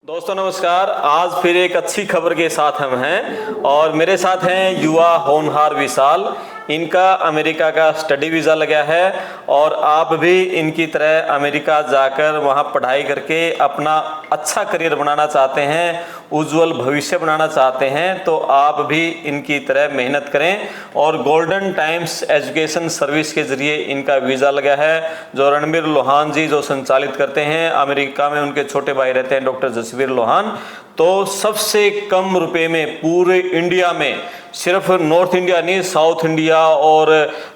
दोस्तों नमस्कार। आज फिर एक अच्छी खबर के साथ हम हैं और मेरे साथ हैं युवा होनहार विशाल। इनका अमेरिका का स्टडी वीज़ा लगा है और आप भी इनकी तरह अमेरिका जाकर वहां पढ़ाई करके अपना अच्छा करियर बनाना चाहते हैं, उज्जवल भविष्य बनाना चाहते हैं, तो आप भी इनकी तरह मेहनत करें। और गोल्डन टाइम्स एजुकेशन सर्विस के ज़रिए इनका वीज़ा लगा है, जो रणबीर लोहान जी जो संचालित करते हैं। अमेरिका में उनके छोटे भाई रहते हैं डॉक्टर जसवीर लोहान। तो सबसे कम रुपए में पूरे इंडिया में, सिर्फ नॉर्थ इंडिया नहीं, साउथ इंडिया और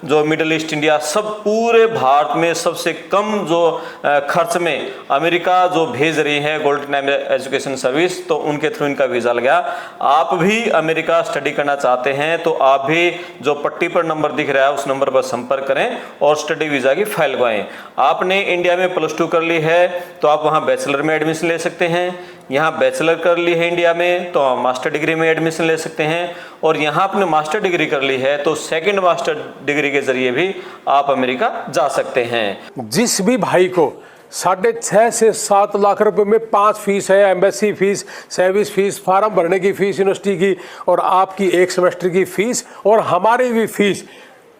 जो मिडिल ईस्ट इंडिया, सब पूरे भारत में सबसे कम जो खर्च में अमेरिका जो भेज रही है गोल्डन टाइम एजुकेशन सर्विस, तो उनके थ्रू इनका वीज़ा लगा। आप भी अमेरिका स्टडी करना चाहते हैं तो आप भी जो पट्टी पर नंबर दिख रहा है उस नंबर पर संपर्क करें और स्टडी वीज़ा की फाइल लगवाएं। आपने इंडिया में +2 कर ली है तो आप वहाँ बैचलर में एडमिशन ले सकते हैं। यहाँ बैचलर कर ली है इंडिया में तो आप मास्टर डिग्री में एडमिशन ले सकते हैं। और यहाँ आपने मास्टर डिग्री कर ली है तो सेकंड मास्टर डिग्री के जरिए भी आप अमेरिका जा सकते हैं। जिस भी भाई को 6.5 से 7 लाख रुपए में 5 फीस है, embassy fees, service fees, form भरने की फीस यूनिवर्सिटी की, और आपकी 1 सेमेस्टर की फीस और हमारी भी फीस,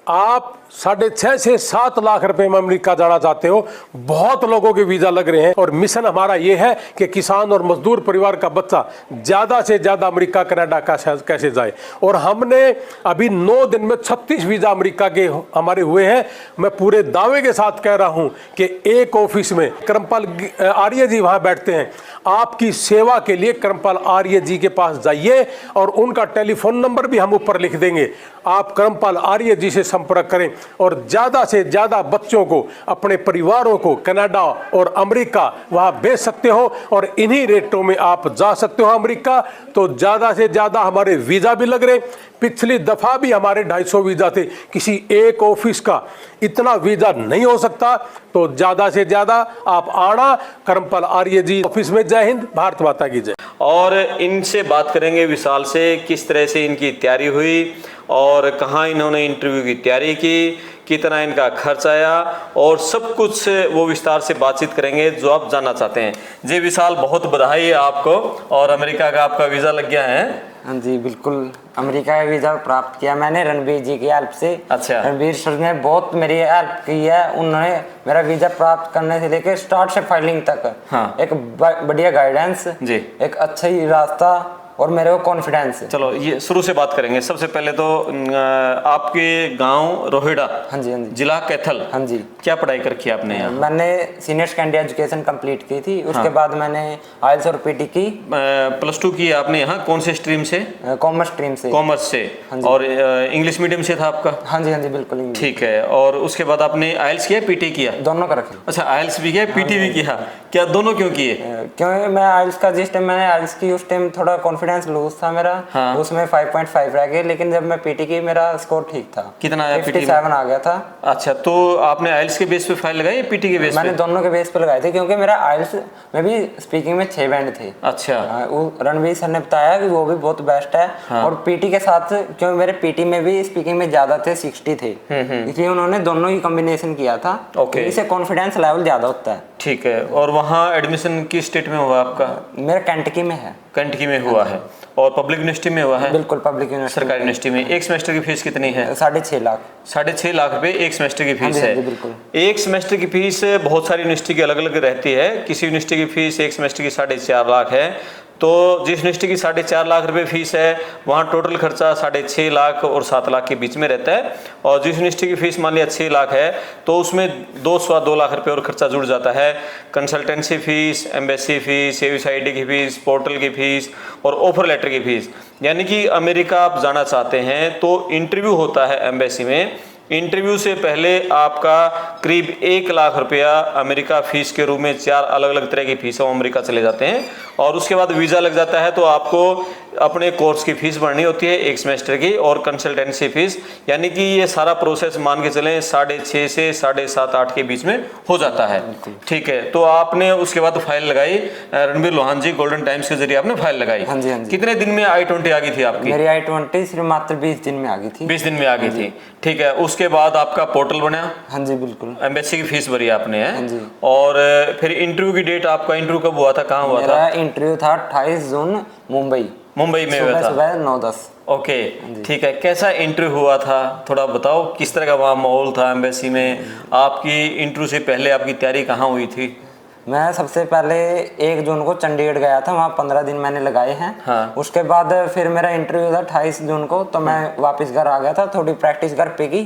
आप 6.5 से 7 लाख रुपए में अमेरिका जाना चाहते हो। बहुत लोगों के वीज़ा लग रहे हैं और मिशन हमारा ये है कि किसान और मजदूर परिवार का बच्चा ज़्यादा से ज़्यादा अमेरिका कनाडा कैसे जाए। और हमने अभी 9 दिन में 36 वीज़ा अमेरिका के हमारे हुए हैं। मैं पूरे दावे के साथ कह रहा हूँ कि एक ऑफिस में करमपाल आर्य जी वहाँ बैठते हैं। आपकी सेवा के लिए करमपाल आर्य जी के पास जाइए और उनका टेलीफोन नंबर भी हम ऊपर लिख देंगे। आप करमपाल आर्य जी से संपर्क करें और ज़्यादा से ज़्यादा बच्चों को, अपने परिवारों को कनाडा और अमेरिका वहाँ भेज सकते हो और इन्हीं रेटों में आप जा सकते हो अमेरिका। तो ज़्यादा से ज़्यादा हमारे वीज़ा भी लग रहे। पिछली दफ़ा भी हमारे 250 वीज़ा थे। किसी एक ऑफिस का इतना वीज़ा नहीं हो सकता। तो ज़्यादा से ज़्यादा आप आना करमपाल आर्य जी ऑफिस में। जय हिंद, भारत माता की जय। और इनसे बात करेंगे विशाल से, किस तरह से इनकी तैयारी हुई और कहाँ इन्होंने इंटरव्यू की तैयारी की, कितना इनका खर्च आया और सब कुछ वो विस्तार से बातचीत करेंगे जो आप जानना चाहते हैं। जी विशाल, बहुत बधाई है आपको और अमेरिका का आपका वीज़ा लग गया है। हाँ जी बिल्कुल, अमेरिका का वीज़ा प्राप्त किया मैंने रणबीर जी की हेल्प से। अच्छा। रणबीर सर ने बहुत मेरी हेल्प की है। उन्होंने मेरा वीज़ा प्राप्त करने से लेकर स्टार्ट से फाइलिंग तक हाँ। एक बढ़िया गाइडेंस जी, एक अच्छा ही रास्ता और मेरे को कॉन्फिडेंस। चलो ये शुरू से बात करेंगे। सबसे पहले तो आपके गांव रोहिड़ा, हाँ जी, जिला कैथल, हाँ जी, क्या पढ़ाई कर की आपने यहाँ? मैंने सीनियर सेकेंडरी एजुकेशन कंप्लीट की थी। उसके बाद मैंने आइल्स और पीटी की। +2 की आपने यहाँ कौन से स्ट्रीम से? कॉमर्स स्ट्रीम से। कॉमर्स से। और इंग्लिश मीडियम से था आपका? हाँ जी बिल्कुल। ठीक है। और उसके बाद आपने आइल्स किया, पीटी किया? दोनों कर रखे। अच्छा, आइल्स भी किया, पीटी भी किया, क्या दोनों क्यों किए? क्योंकि मैं आइल्स का जिस टाइम मैंने आइल्स की उस टाइम थोड़ा कॉन्फिडेंस लूज था मेरा। हाँ। उसमें 5.5 रह गए, लेकिन जब मैं पीटी की मेरा स्कोर ठीक था। कितना आया? 57 आ गया था। अच्छा, तो आपने आइल्स के बेस पे फाइल लगाई या पीटी के बेस पे? मैंने दोनों के बेस पे लगाए थे, क्योंकि मेरा आइल्स में भी स्पीकिंग में 6 बैंड थे। अच्छा। रणवीर सर ने बताया कि वो भी बहुत बेस्ट है। हाँ। और पीटी के साथ, क्योंकि मेरे पीटी में भी स्पीकिंग में ज्यादा थे, 60 थे, इसलिए उन्होंने दोनों ही कॉम्बिनेशन किया था। ओके। इससे कॉन्फिडेंस लेवल ज्यादा होता है। ठीक है। और वहाँ एडमिशन किस स्टेट में हुआ आपका? मेरा केंटकी में है। केंटकी में हुआ है। और पब्लिक यूनिवर्सिटी में हुआ है? बिल्कुल पब्लिक यूनिवर्सिटी, सरकारी यूनिवर्सिटी में। एक सेमेस्टर की फीस कितनी है? 6.5 लाख। 6.5 लाख रुपए एक सेमेस्टर की फीस है। बिल्कुल। एक सेमेस्टर की फीस बहुत सारी यूनिवर्सिटी की अलग अलग रहती है। किसी यूनिवर्सिटी की फीस एक सेमेस्टर की 4.5 लाख है। तो जिस यूनिवर्सिटी की 4.5 लाख रुपए फीस है वहाँ टोटल खर्चा 6.5 लाख और 7 लाख के बीच में रहता है। और जिस यूनिवर्सिटी की फीस मान लिया 6 लाख है तो उसमें 2 लाख रुपए और खर्चा जुड़ जाता है। Consultancy fees, embassy fees, USAID की फीस, पोर्टल की फीस और ऑफर लेटर की फीस। यानी कि अमेरिका आप जाना चाहते हैं तो इंटरव्यू होता है एम्बेसी में। इंटरव्यू से पहले आपका करीब 1 लाख रुपया अमेरिका फीस के रूप में 4 अलग अलग तरह की फीसों अमेरिका चले जाते हैं। और उसके बाद वीज़ा लग जाता है तो आपको अपने कोर्स की फीस भरनी होती है 1 सेमेस्टर की और कंसल्टेंसी फीस। यानी कि ये सारा प्रोसेस मान के चलें 6.5 से 7.5 8 के बीच में हो जाता है। ठीक है। तो आपने उसके बाद फाइल लगाई, रणबीर लोहान जी गोल्डन टाइम्स के जरिए आपने फाइल लगाई। हाँ जी। कितने दिन में I-20 आ गई थी आपकी? मेरी I-20 सिर्फ मात्र 20 दिन में आ गई थी। 20 दिन में आ गई थी। ठीक है। उसके बाद आपका पोर्टल बना? हाँ जी बिल्कुल। एम्बेसी की फीस भरी आपने है? हाँ जी। और फिर इंटरव्यू की डेट, आपका इंटरव्यू कब हुआ था, कहाँ हुआ था? मेरा इंटरव्यू था 28 जून मुंबई में हुआ था। सुबह 9-10। ओके, ठीक है। कैसा इंटरव्यू हुआ था, थोड़ा बताओ, किस तरह का वहाँ माहौल था एम्बेसी में? आपकी इंटरव्यू से पहले आपकी तैयारी कहाँ हुई थी? मैं सबसे पहले 1 जून को चंडीगढ़ गया था, वहाँ 15 दिन मैंने लगाए हैं। हाँ। उसके बाद फिर मेरा इंटरव्यू था 28 जून को, तो मैं वापस घर आ गया था, थोड़ी प्रैक्टिस घर पे की।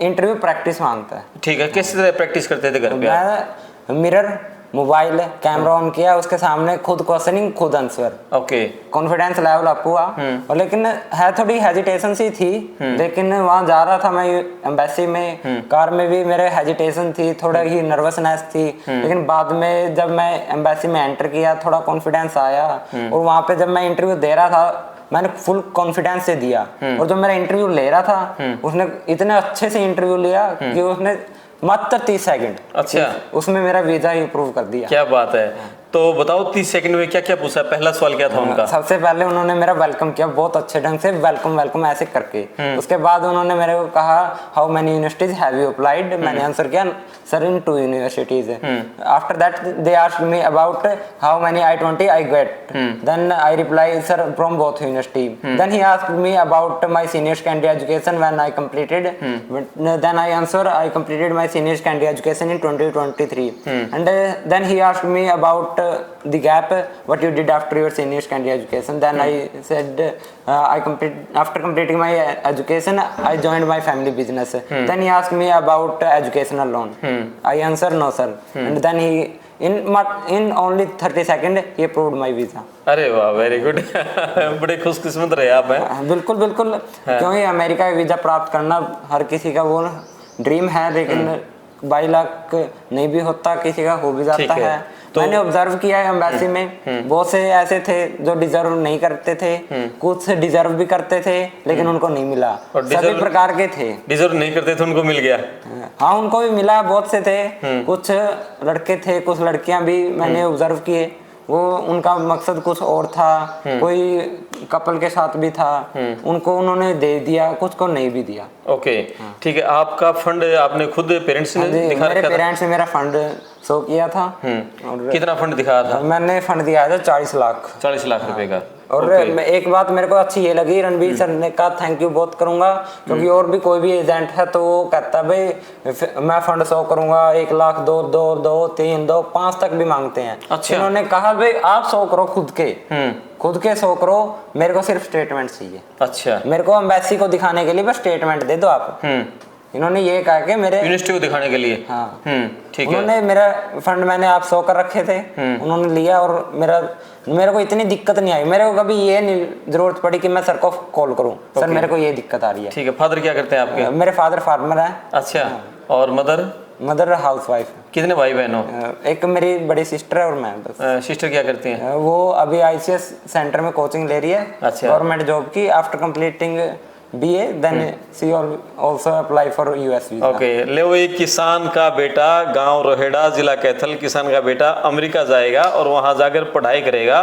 इंटरव्यू प्रैक्टिस मांगता है। ठीक है, किस तरह प्रैक्टिस करते थे घर पे? मैं मिरर, मोबाइल, कैमरा ऑन किया, उसके सामने खुद क्वेश्चनिंग खुद answer. Okay, confidence level up हुआ। और लेकिन है थोड़ी हेजिटेशन सी थी, लेकिन वहाँ जा रहा था मैं एम्बेसी में, कार में भी मेरे हेजिटेशन थी, थोड़ा ही नर्वसनेस थी। लेकिन बाद में जब मैं एम्बेसी में एंटर किया, थोड़ा कॉन्फिडेंस आया। और वहाँ पे जब मैं इंटरव्यू दे रहा था, मैंने फुल कॉन्फिडेंस से दिया। और जो मेरा इंटरव्यू ले रहा था, उसने इतने अच्छे से इंटरव्यू लिया कि उसने मात्र 30 सेकंड, अच्छा, उसमें मेरा वीजा ही अप्रूव कर दिया। क्या बात है। तो बताओ 30 सेकंड में क्या क्या पूछा? पहला सवाल क्या था उनका? सबसे पहले उन्होंने मेरा वेलकम किया बहुत अच्छे ढंग से, वेलकम वेलकम ऐसे करके। उसके बाद उन्होंने मेरे को कहा how many universities have you applied. मैंने आंसर किया sir in 2 universities. After that they asked me about how many I-20 I get. Then I reply sir from both university. Then he asked me about my senior secondary education when I completed. Then I answer I completed my senior secondary education in 2023। And then he asked me about the gap what you did after your senior secondary education. Then I said after completing my education I joined my family business. Then he asked me about educational loan. I answered no sir. And then he in only 30 seconds he approved my visa. अरे वाह, very good. बड़े खुशकिस्मत रहे आप हैं। बिल्कुल बिल्कुल, क्योंकि अमेरिका का वीजा प्राप्त करना हर किसी का वो ड्रीम है, लेकिन 22 लाख नहीं भी होता, किसी का हो भी जाता है। तो मैंने ऑब्जर्व किया है एम्बेसी में बहुत से ऐसे थे जो डिजर्व नहीं करते थे, कुछ डिजर्व भी करते थे लेकिन उनको नहीं मिला। सभी प्रकार के थे, डिजर्व नहीं करते थे उनको मिल गया। हाँ, उनको भी मिला, बहुत से थे। कुछ लड़के थे, कुछ लड़कियां भी मैंने ऑब्जर्व किए, वो उनका मकसद कुछ और था। कोई कपल के साथ भी था, उनको उन्होंने दे दिया, कुछ को नहीं भी दिया। ओके, ठीक है। आपका फंड आपने खुद पेरेंट्स ने दिखा मेरे पेरेंट्स ने मेरा फंड शो किया था। और कितना फंड दिखाया था? मैंने फंड दिया था 40 लाख। 40 लाख रुपए का। और एक बात मेरे को अच्छी ये लगी, रणवीर सर ने कहा थैंक यू बहुत करूंगा, क्योंकि और भी कोई भी एजेंट है तो वो कहता है भाई मैं फंड शो करूंगा 1 लाख, 2, 3, 2, 5 तक भी मांगते हैं। अच्छा। इन्होंने कहा भाई आप शो करो खुद के शो करो, मेरे को सिर्फ स्टेटमेंट चाहिए। अच्छा, मेरे को एम्बेसी को दिखाने के लिए बस स्टेटमेंट दे दो आप। इन्होंने ये कहा कि मेरे यूनिवर्सिटी को दिखाने के लिए। हाँ, ठीक है। उन्होंने मेरा फंड मैंने आप शो कर रखे थे, उन्होंने लिया। और मेरे को इतनी दिक्कत नहीं आई, मेरे को कभी ये नहीं जरूरत पड़ी कि मैं सर को कॉल करूं, सर मेरे को ये दिक्कत आ रही है। ठीक है। फादर क्या करते हैं आपके? मेरे फादर फार्मर है। अच्छा, और मदर हाउस वाइफ। कितने भाई बहन हो? एक मेरी बड़ी सिस्टर है और मैं बस। सिस्टर क्या करती हैं? वो अभी ICS सेंटर में कोचिंग ले रही है, अच्छा, गवर्नमेंट जॉब की। After completing BA then she also apply for US visa. Okay, ले वो एक किसान का बेटा, गांव रोहेड़ा, जिला कैथल, किसान का बेटा अमेरिका जाएगा और वहां जाकर पढ़ाई करेगा।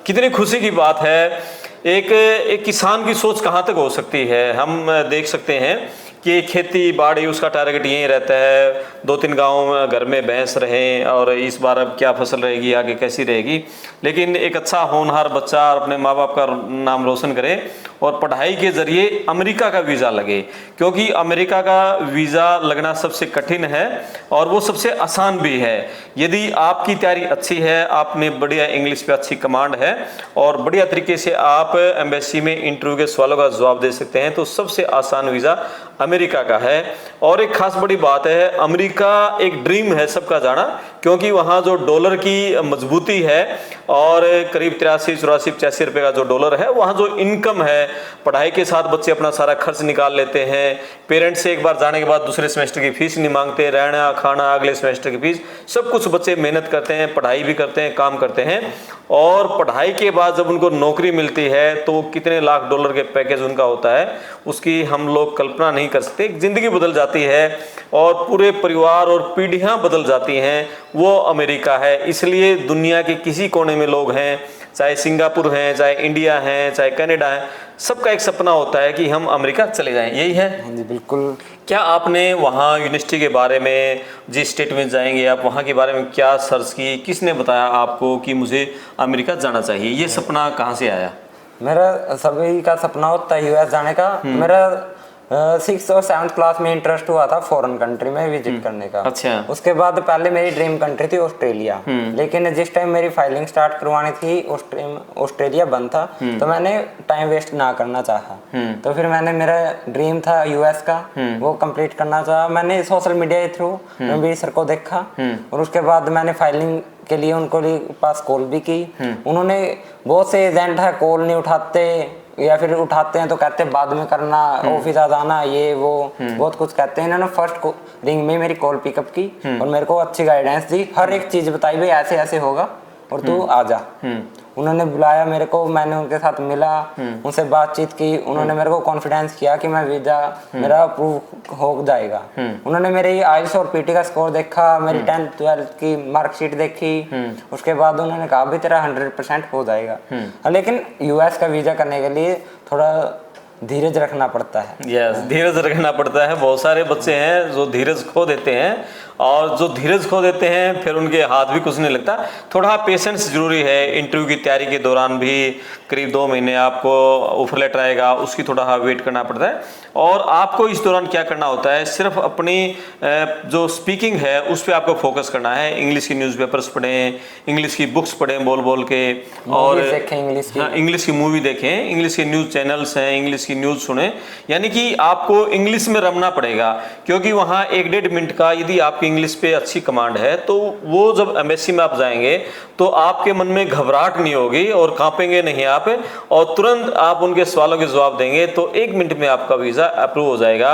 कितनी खुशी की बात है। एक किसान की सोच कहाँ तक हो सकती है। हम देख सकते हैं कि खेती बाड़ी उसका टारगेट यही रहता है, 2-3 गाँव घर में भैंस रहें और इस बार अब क्या फसल रहेगी, आगे कैसी रहेगी। लेकिन एक अच्छा होनहार बच्चा अपने माँ बाप का नाम रोशन करे और पढ़ाई के जरिए अमेरिका का वीज़ा लगे, क्योंकि अमेरिका का वीज़ा लगना सबसे कठिन है और वो सबसे आसान भी है। यदि आपकी तैयारी अच्छी है, आपने बढ़िया इंग्लिश पे अच्छी कमांड है और बढ़िया तरीके से आप एम्बेसी में इंटरव्यू के सवालों का जवाब दे सकते हैं, तो सबसे आसान वीज़ा अमेरिका का है। और एक खास बड़ी बात है, अमेरिका एक ड्रीम है सबका जाना, क्योंकि वहाँ जो डॉलर की मजबूती है और करीब 83, 84, 85 रुपये का जो डॉलर है, वहाँ जो इनकम है, पढ़ाई के साथ बच्चे अपना सारा खर्च निकाल लेते हैं। पेरेंट्स से एक बार जाने के बाद दूसरे सेमेस्टर की फीस नहीं मांगते, रहना खाना अगले सेमेस्टर की फीस, सब कुछ बच्चे मेहनत करते हैं, पढ़ाई भी करते हैं, काम करते हैं। और पढ़ाई के बाद जब उनको नौकरी मिलती है तो कितने लाख डॉलर के पैकेज उनका होता है, उसकी हम लोग कल्पना नहीं कर सकते। जिंदगी बदल जाती है और पूरे परिवार और पीढ़ियां बदल जाती हैं, वो अमेरिका है। इसलिए दुनिया के किसी कोने में लोग हैं, चाहे सिंगापुर है, चाहे इंडिया है, चाहे कनाडा है, सबका एक सपना होता है कि हम अमेरिका चले जाएं, यही है? हाँ जी बिल्कुल। क्या आपने वहाँ यूनिवर्सिटी के बारे में, जिस स्टेट में जाएंगे आप, वहाँ के बारे में क्या सर्च की, किसने बताया आपको कि मुझे अमेरिका जाना चाहिए? ये सपना कहाँ से आया? मेरा सभी का सपना होता है यूएस जाने का। मेरा 6th और 7th क्लास में इंटरेस्ट हुआ था फॉरेन कंट्री में विजिट करने का। अच्छा। उसके बाद पहले मेरी ड्रीम कंट्री थी ऑस्ट्रेलिया, लेकिन जिस टाइम मेरी फाइलिंग स्टार्ट करवानी थी ऑस्ट्रेलिया बंद था, तो मैंने टाइम वेस्ट ना करना चाहा। तो फिर मैंने, मेरा ड्रीम था यूएस का, वो कंप्लीट करना चाहा। मैंने सोशल मीडिया के थ्रू रणबीर सर को देखा और उसके बाद मैंने फाइलिंग के लिए उनको पास कॉल भी की। उन्होंने, बहुत से एजेंट है कॉल नहीं उठाते, या फिर उठाते हैं तो कहते हैं बाद में करना, ऑफिस आ जाना, ये वो बहुत कुछ कहते हैं। इन्होंने फर्स्ट रिंग में मेरी कॉल पिकअप की और मेरे को अच्छी गाइडेंस दी, हर एक चीज बताई, भाई ऐसे ऐसे होगा और तू आ जा। उन्होंने बुलाया मेरे को, मैंने उनके साथ मिला, उनसे बातचीत की। उन्होंने मेरे को कॉन्फिडेंस किया कि मैं वीजा मेरा अप्रूव हो जाएगा। उन्होंने मेरी आइल्स और पीटी का स्कोर देखा, मेरी 10th 12th की मार्कशीट देखी। उसके बाद उन्होंने कहा भी तेरा 100% हो जाएगा। लेकिन यूएस का वीजा करने के लिए थोड़ा धीरज रखना पड़ता है। यस, धीरज रखना पड़ता है। बहुत सारे बच्चे हैं जो धीरज खो देते हैं, और जो धीरज खो देते हैं फिर उनके हाथ भी कुछ नहीं लगता। थोड़ा पेशेंस जरूरी है। इंटरव्यू की तैयारी के दौरान भी करीब 2 महीने आपको ऑफर लेटर आएगा, उसकी थोड़ा वेट करना पड़ता है। और आपको इस दौरान क्या करना होता है, सिर्फ अपनी जो स्पीकिंग है उस पर आपको फोकस करना है। इंग्लिश की न्यूज़पेपर्स पढ़ें, इंग्लिश की बुक्स पढ़ें बोल बोल के, और इंग्लिश की मूवी देखें, इंग्लिश के न्यूज़ चैनल्स हैं, इंग्लिश की न्यूज़ सुने। यानी कि आपको इंग्लिश में रमना पड़ेगा, क्योंकि वहाँ 1-1.5 मिनट का यदि आपकी इंग्लिश पे अच्छी कमांड है तो वो जब एम्बेसी में आप जाएंगे तो आपके मन में घबराहट नहीं होगी और कांपेंगे नहीं आप, और तुरंत आप उनके सवालों के जवाब देंगे तो 1 मिनट में आपका वीज़ा अप्रूव हो जाएगा।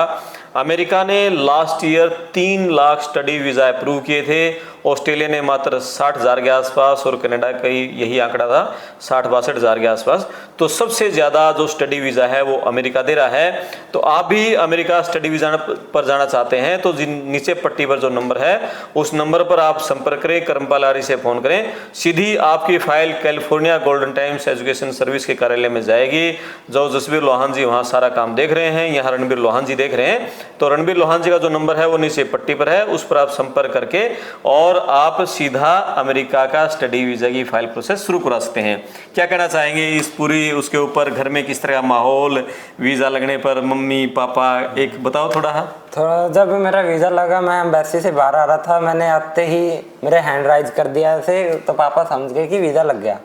अमेरिका ने last year 3 lakh study visa approve किए थे। ऑस्ट्रेलिया ने मात्र 60,000 के आसपास, और कनाडा का यही आंकड़ा था 60-62,000 के आसपास। तो सबसे ज़्यादा जो स्टडी वीज़ा है वो अमेरिका दे रहा है। तो आप भी अमेरिका स्टडी वीज़ा पर जाना चाहते हैं तो नीचे पट्टी पर जो नंबर है उस नंबर पर आप संपर्क करें, कर्मपाल आर्य से फ़ोन करें। सीधी आपकी file California golden times education service के कार्यालय में जाएगी। जो जसबीर लोहान जी वहाँ सारा काम देख रहे हैं, यहाँ रणबीर लोहान जी देख रहे हैं। तो रणबीर लोहान जी का जो नंबर है वो नीचे पट्टी पर है, उस पर आप संपर्क करके और आप सीधा अमेरिका का स्टडी वीज़ा की फाइल प्रोसेस शुरू करा सकते हैं। क्या कहना चाहेंगे इस पूरी उसके ऊपर, घर में किस तरह का माहौल, वीज़ा लगने पर मम्मी पापा, एक बताओ थोड़ा। जब मेरा वीज़ा लगा, मैं एम्बेसी से बाहर आ रहा था, मैंने आते ही मेरे हैंड राइज कर दिया ऐसे, तो पापा समझ गए कि वीज़ा लग गया।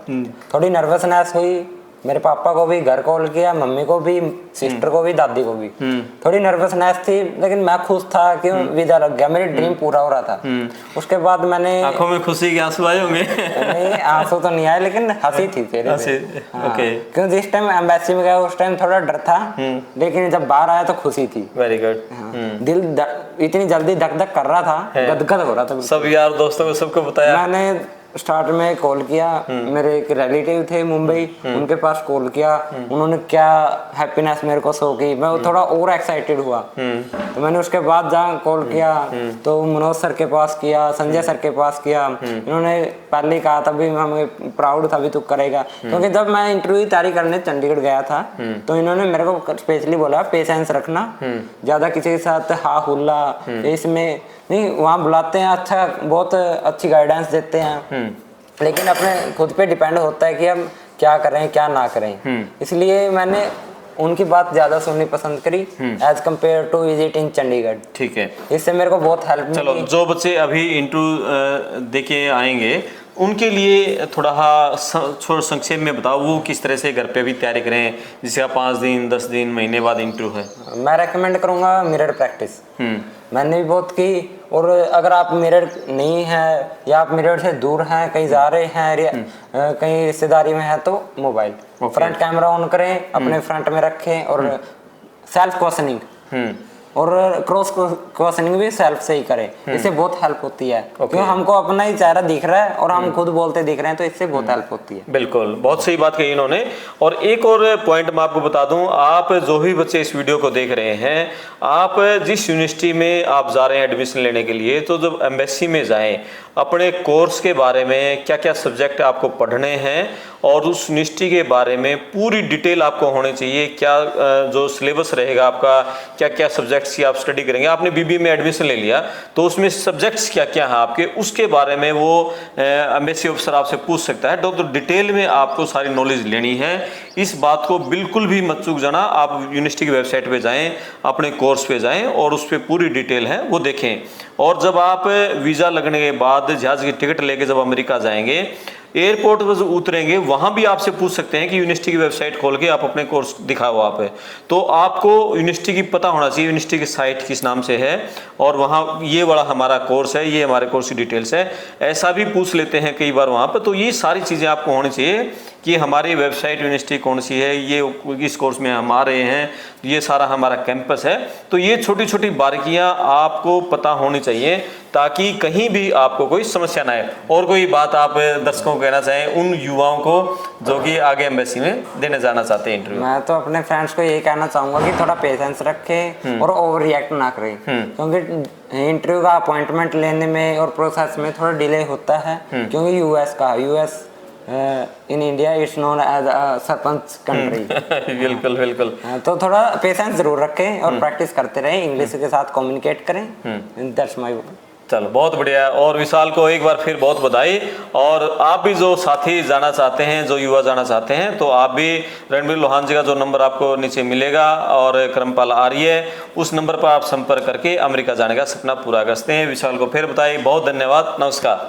थोड़ी नर्वसनेस हुई, मेरे पापा को भी घर कॉल किया, मम्मी को भी, सिस्टर को भी, दादी को भी। थोड़ी नर्वसनेस थी, लेकिन मैं खुश था कि वीजा लग गया, मेरी ड्रीम पूरा हो रहा था। उसके बाद मैंने, आंखों में खुशी के आंसू आए होंगे? नहीं, आंसू तो नहीं आए, लेकिन हंसी थी फिर। ओके। क्यों, जिस टाइम एम्बेसी में गया उस टाइम थोड़ा डर था, लेकिन जब बाहर आया तो खुशी थी। Very good. दिल इतनी जल्दी धक धक कर रहा था, गदगद हो रहा था। सब यार दोस्तों को सबको बताया? मैंने स्टार्ट में कॉल किया, मेरे एक रिलेटिव थे मुंबई, उनके पास कॉल किया। उन्होंने क्या हैप्पीनेस मेरे को शो की, मैं थोड़ा और एक्साइटेड हुआ। तो मैंने उसके बाद जहाँ कॉल किया तो मनोज सर के पास किया, संजय सर के पास किया। इन्होंने पहले कहा था भी हमें प्राउड था भी तू करेगा, क्योंकि जब मैं इंटरव्यू तैयारी करने चंडीगढ़ गया था तो इन्होंने मेरे को स्पेशली बोला पेशेंस रखना, ज्यादा किसी के साथ हा हुल्ला इसमें नहीं, वहाँ बुलाते हैं, अच्छा, बहुत अच्छी गाइडेंस देते हैं, लेकिन अपने खुद पे डिपेंड होता है कि हम क्या करें क्या ना करें। इसलिए मैंने उनकी बात ज्यादा सुननी पसंद करी as compared to visiting Chandigarh. ठीक है, इससे मेरे को बहुत हेल्प मिली। चलो, जो बच्चे अभी इंटरव्यू देके आएंगे उनके लिए थोड़ा संक्षेप में बताओ, वो किस तरह से घर पे भी तैयारी करें, जिसका 5 दिन 10 दिन महीने बाद इंटरव्यू है। मैं रेकमेंड करूँगा मिरर प्रैक्टिस। मैंने भी बहुत की, और अगर आप मिरर नहीं है या आप मिरर से दूर हैं, कहीं जा रहे हैं, कहीं रिश्तेदारी में है, तो मोबाइल फ्रंट कैमरा ऑन करें, अपने फ्रंट में रखें और सेल्फ क्वेश्चनिंग और क्रॉस क्वेश्चनिंग भी सेल्फ से ही करें, इससे बहुत हेल्प होती है। क्योंकि हमको अपना ही चेहरा दिख रहा है और हम खुद बोलते दिख रहे हैं, तो इससे बहुत हेल्प होती है। बिल्कुल, बहुत सही बात कही इन्होंने। और एक और पॉइंट मैं आपको बता दूं, आप जो भी बच्चे इस वीडियो को देख रहे हैं, आप जिस यूनिवर्सिटी में आप जा रहे हैं एडमिशन लेने के लिए, तो जब एम्बेसी में जाएं, अपने कोर्स के बारे में क्या क्या सब्जेक्ट आपको पढ़ने हैं और उस यूनिवर्सिटी के बारे में पूरी डिटेल आपको होनी चाहिए। क्या जो सिलेबस रहेगा आपका, क्या क्या सब्जेक्ट्स की आप स्टडी करेंगे। आपने बीबीए में एडमिशन ले लिया तो उसमें सब्जेक्ट्स क्या क्या हैं आपके, उसके बारे में वो एम्बेसी ऑफिसर आपसे पूछ सकता है। तो डिटेल में आपको सारी नॉलेज लेनी है। इस बात को बिल्कुल भी मत चूक जाना। आप यूनिवर्सिटी की वेबसाइट पे जाएं, अपने कोर्स पे जाएं और उस पर पूरी डिटेल है वो देखें। और जब आप वीज़ा लगने के बाद जहाज़ की टिकट लेके जब अमेरिका जाएंगे, एयरपोर्ट पर उतरेंगे, वहां भी आपसे पूछ सकते हैं कि यूनिवर्सिटी की वेबसाइट खोल के आप अपने कोर्स दिखाओ आप। तो आपको यूनिवर्सिटी की पता होना चाहिए, यूनिवर्सिटी की साइट किस नाम से है और वहाँ ये वाला हमारा कोर्स है, ये हमारे कोर्स की डिटेल्स है, ऐसा भी पूछ लेते हैं कई बार वहाँ पर। तो ये सारी चीज़ें आपको होनी चाहिए कि हमारी वेबसाइट यूनिवर्सिटी कौन सी है, ये इस कोर्स में हम आ रहे हैं, ये सारा हमारा कैंपस है। तो ये छोटी छोटी बारीकियाँ आपको पता होनी चाहिए ताकि कहीं भी आपको कोई समस्या ना आए। और कोई बात आप दर्शकों को कहना चाहें उन युवाओं को जो कि आगे एम्बेसी में देने जाना चाहते हैं इंटरव्यू? मैं तो अपने फ्रेंड्स को यही कहना चाहूंगा कि थोड़ा पेशेंस रखें और ओवर रिएक्ट ना करें, क्योंकि इंटरव्यू का अपॉइंटमेंट लेने में और प्रोसेस में थोड़ा डिले होता है। क्योंकि US in India it's known as a sarpanch country. बिल्कुल बिल्कुल। तो थोड़ा पेशेंस जरूर रखें और प्रैक्टिस करते रहें, इंग्लिश के साथ कम्युनिकेट करें। That's my. चलो, बहुत बढ़िया। और विशाल को एक बार फिर बहुत बधाई। और आप भी जो साथी जाना चाहते हैं, जो युवा जाना चाहते हैं, तो आप भी रणबीर लोहान जी का जो नंबर आपको नीचे मिलेगा और क्रमपाल आर्य, उस नंबर पर आप संपर्क करके अमेरिका जाने का सपना पूरा कर सकते हैं। विशाल को फिर बताइए बहुत धन्यवाद। नमस्कार।